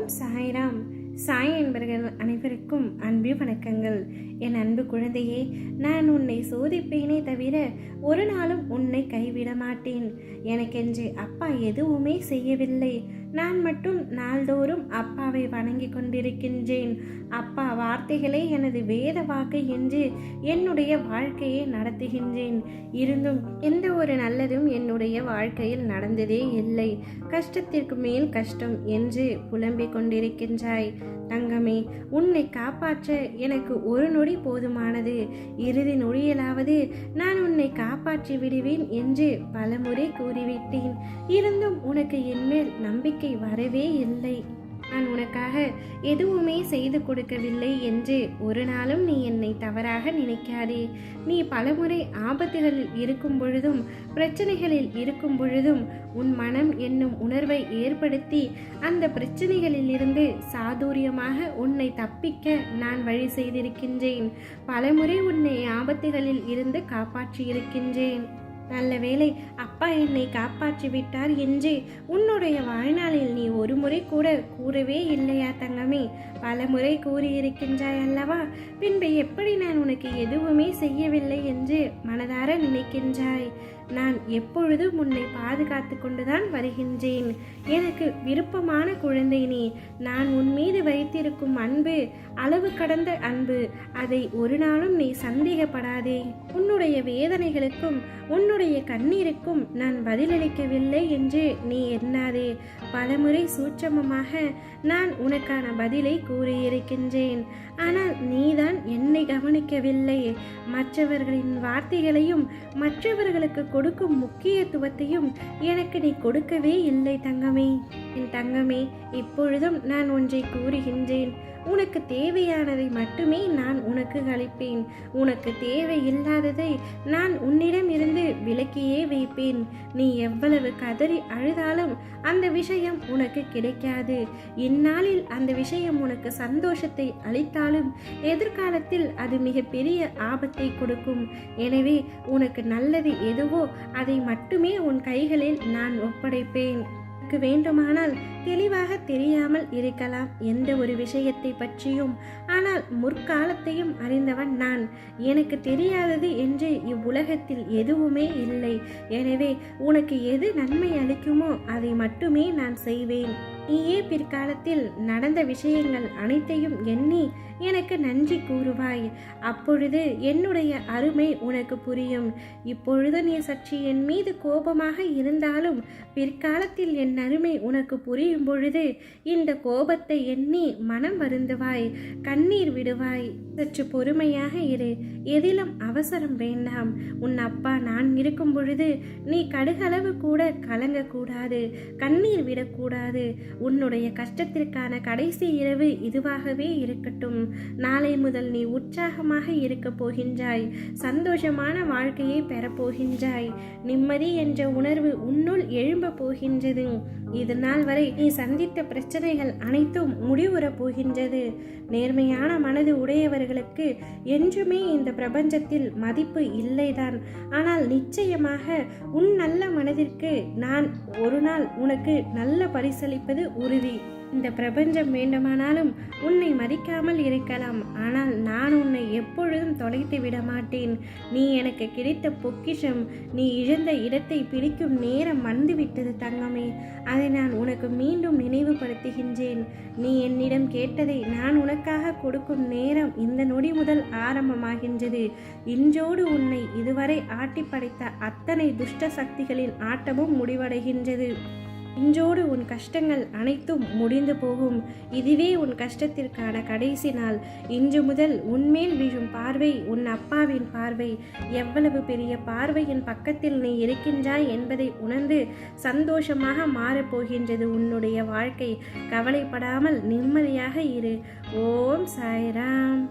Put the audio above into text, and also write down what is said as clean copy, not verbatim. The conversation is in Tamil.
ஓம் சாய்ராம். சாய் என்பர்கள் அனைவருக்கும் அன்பு வணக்கங்கள். என் அன்பு குழந்தையே, நான் உன்னை சோதிப்பேனே தவிர ஒரு நாளும் உன்னை கைவிட மாட்டேன். எனக்கென்று அப்பா எதுவுமே செய்யவில்லை. நான் மட்டும் நாள்தோறும் அப்பாவை வணங்கி கொண்டிருக்கின்றேன். அப்பா வார்த்தைகளே எனது வேத வாக்கு என்று என்னுடைய வாழ்க்கையை நடத்துகின்றேன். இருந்தும் எந்த ஒரு நல்லதும் என்னுடைய வாழ்க்கையில் நடந்ததே இல்லை. கஷ்டத்திற்கு மேல் கஷ்டம் என்று புலம்பிக் கொண்டிருக்கின்றாய். தங்கமே, உன்னை காப்பாற்ற எனக்கு ஒரு நொடி போதுமானது. இறுதி நொடியிலாவது நான் உன்னை காப்பாற்றி விடுவேன் என்று பலமுறை கூறிவிட்டேன். இருந்தும் உனக்கு என்மேல் நம்பிக்கை வரவே இல்லை. நான் உனக்காக எதுவுமே செய்து கொடுக்கவில்லை என்று ஒரு நாளும் நீ என்னை தவறாக நினைக்காதே. நீ பலமுறை ஆபத்துகளில் இருக்கும் பொழுதும் பிரச்சனைகளில் இருக்கும் பொழுதும் உன் மனம் என்னும் உணர்வை ஏற்படுத்தி அந்த பிரச்சனைகளிலிருந்து சாதுரியமாக உன்னை தப்பிக்க நான் வழி செய்திருக்கின்றேன். பலமுறை உன்னை ஆபத்துகளில் இருந்து காப்பாற்றியிருக்கின்றேன். நல்ல வேளை அப்பா என்னை காப்பாற்றி விட்டார் என்று உன்னுடைய வாழ்நாளில் நீ ஒரு முறை கூட கூறவே இல்லையா தங்கமே? பல முறை கூறியிருக்கின்றாய் அல்லவா? பின்பு எப்படி நான் உனக்கு எதுவுமே செய்யவில்லை என்று மனதார நினைக்கின்றாய்? நான் எப்பொழுதும் உன்னை பாதுகாத்து கொண்டுதான் வருகின்றேன். எனக்கு விருப்பமான குழந்தை நீ. நான் உன் மீது வைத்திருக்கும் அன்பு அளவு கடந்த அன்பு. அதை ஒரு நாளும் நீ சந்தேகப்படாதே. உன்னுடைய வேதனைகளுக்கும் உன்னுடைய கண்ணீருக்கும் நான் பதிலளிக்கவில்லை என்று நீ எண்ணாதே. பலமுறை சூட்சமமாக நான் உனக்கான பதிலை கூறியிருக்கின்றேன். ஆனால் நீதான் என்னை கவனிக்கவில்லை. மற்றவர்களின் வார்த்தைகளையும் மற்றவர்களுக்கு கொடுக்கும் முக்கியத்துவத்தையும் எனக்கு நீ கொடுக்கவே இல்லை தங்கமே. என் தங்கமே, இப்பொழுதும் நான் ஒன்றை கூறுகின்றேன். உனக்கு தேவையானதை மட்டுமே நான் உனக்கு அளிப்பேன். உனக்கு தேவையில்லாததை நான் உன்னிடம் இருந்து விலக்கியே வைப்பேன். நீ எவ்வளவு கதறி அழுதாலும் அந்த விஷயம் உனக்கு கிடைக்காது. இந்நாளில் அந்த விஷயம் உனக்கு சந்தோஷத்தை அளித்தாலும் எதிர்காலத்தில் அது மிகப்பெரிய ஆபத்தை கொடுக்கும். எனவே உனக்கு நல்லது எதுவோ அதை மட்டுமே உன் கைகளில் நான் ஒப்படைப்பேன். வேண்டுமானால் தெளிவாக தெரியாமல் இருக்கலாம் எந்த ஒரு விஷயத்தை பற்றியும். ஆனால் முற்காலத்தையும் அறிந்தவன் நான். எனக்கு தெரியாதது என்று இவ்வுலகத்தில் எதுவுமே இல்லை. எனவே உனக்கு எது நன்மை அளிக்குமோ அதை மட்டுமே நான் செய்வேன். நீயே பிற்காலத்தில் நடந்த விஷயங்கள் அனைத்தையும் எண்ணி எனக்கு நன்றி கூறுவாய். அப்பொழுது என்னுடைய அருமை உனக்கு புரியும். இப்பொழுது நீ சற்று என் மீது கோபமாக இருந்தாலும் பிற்காலத்தில் என் அருமை உனக்கு புரியும் பொழுது இந்த கோபத்தை எண்ணி மனம் வருந்துவாய், கண்ணீர் விடுவாய். சற்று பொறுமையாக இரு. எதிலும் அவசரம் வேண்டாம். உன் அப்பா நான் இருக்கும் பொழுது நீ கடுகளவு கூட கலங்கக்கூடாது, கண்ணீர் விடக்கூடாது. உன்னுடைய கஷ்டத்திற்கான கடைசி இரவு இதுவாகவே இருக்கட்டும். நாளை முதல் நீ உற்சாகமாக இருக்க போகின்றாய். சந்தோஷமான வாழ்க்கையை பெறப்போகின்றாய். நிம்மதி என்ற உணர்வு உன்னுள் எழும்ப போகின்றது. இது நாள் வரை நீ சந்தித்த பிரச்சனைகள் அனைத்தும் முடிவுறப் போகின்றது. நேர்மையான மனது உடையவர்களுக்கு என்றுமே இந்த பிரபஞ்சத்தில் மதிப்பு இல்லைதான். ஆனால் நிச்சயமாக உன் நல்ல மனதிற்கு நான் ஒரு நாள் உனக்கு நல்ல பரிசளிப்பது உறுதி. இந்த பிரபஞ்சம் வேண்டுமானாலும் உன்னை மதிக்காமல் இருக்கலாம். ஆனால் நான் உன்னை எப்பொழுதும் தொலைத்து விட மாட்டேன். நீ எனக்கு கிடைத்த பொக்கிஷம். நீ இழந்த இடத்தை பிடிக்கும் நேரம் வந்துவிட்டது தங்கமே. அதை நான் உனக்கு மீண்டும் நினைவுபடுத்துகின்றேன். நீ என்னிடம் கேட்டதை நான் உனக்காக கொடுக்கும் நேரம் இந்த நொடி முதல் ஆரம்பமாகின்றது. இன்றோடு உன்னை இதுவரை ஆட்டி படைத்த அத்தனை துஷ்ட சக்திகளின் ஆட்டமும் முடிவடைகின்றது. இன்றோடு உன் கஷ்டங்கள் அனைத்தும் முடிந்து போகும். இதுவே உன் கஷ்டத்திற்கான கடைசி நாள். இன்று முதல் உன்மேல் வீழும் பார்வை உன் அப்பாவின் பார்வை. எவ்வளவு பெரிய பார்வையின் பக்கத்தில் நீ இருக்கின்றாய் என்பதை உணர்ந்து சந்தோஷமாக மாறப்போகின்றது உன்னுடைய வாழ்க்கை. கவலைப்படாமல் நிம்மதியாக இரு. ஓம் சாய்ராம்.